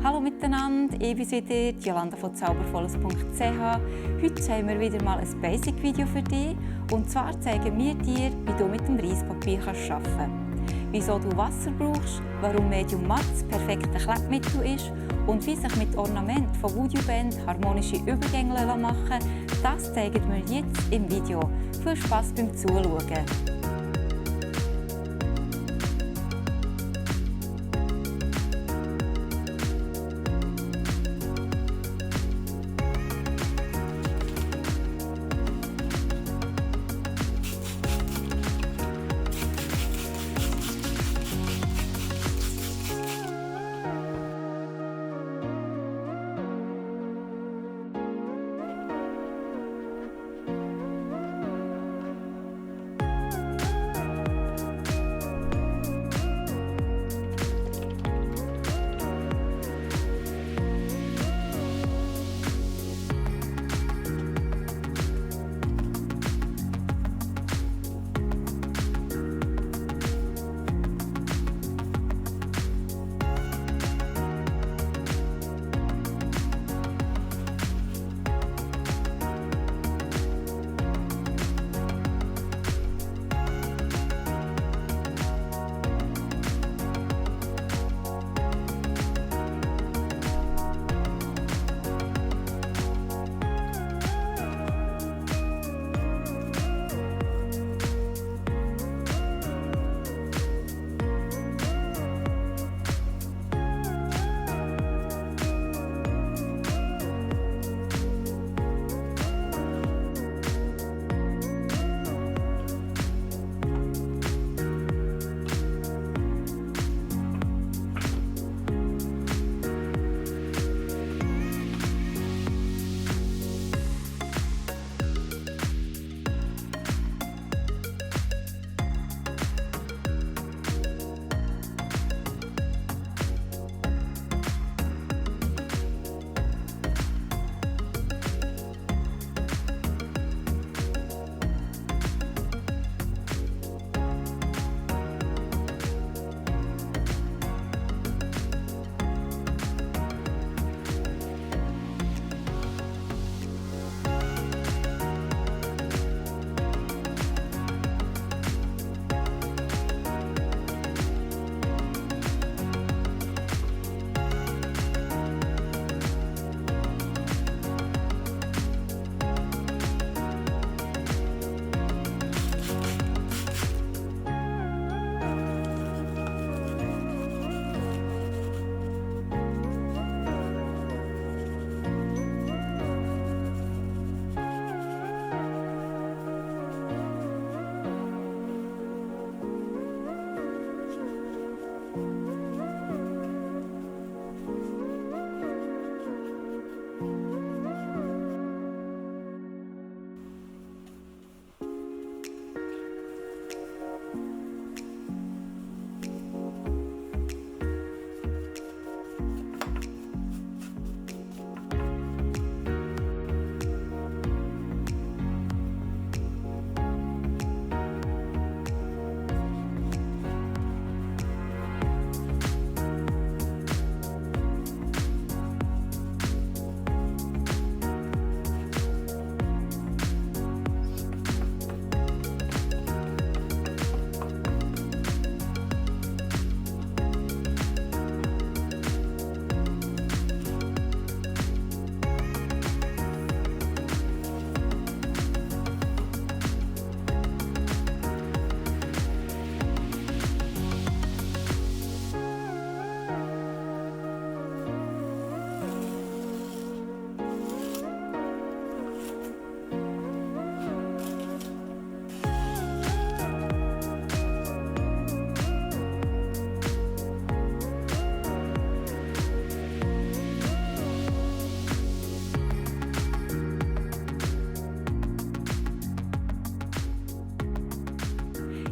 Hallo miteinander, ich bin wieder Jolanda von zaubervolles.ch. Heute haben wir wieder mal ein Basic Video für dich. Und zwar zeigen wir dir, wie du mit dem Reispapier arbeiten kannst. Wieso du Wasser brauchst, warum Medium Matt das perfekte Klebemittel ist und wie sich mit Ornamenten von WoodUbend harmonische Übergänge machen lassen, das zeigen wir jetzt im Video. Viel Spass beim Zuschauen!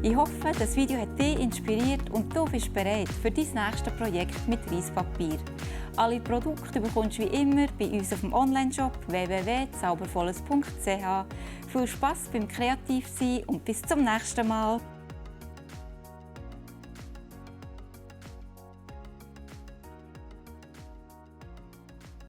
Ich hoffe, das Video hat dich inspiriert und du bist bereit für dein nächstes Projekt mit Reispapier. Alle Produkte bekommst du wie immer bei uns auf dem Onlineshop www.zaubervolles.ch. Viel Spass beim Kreativsein und bis zum nächsten Mal!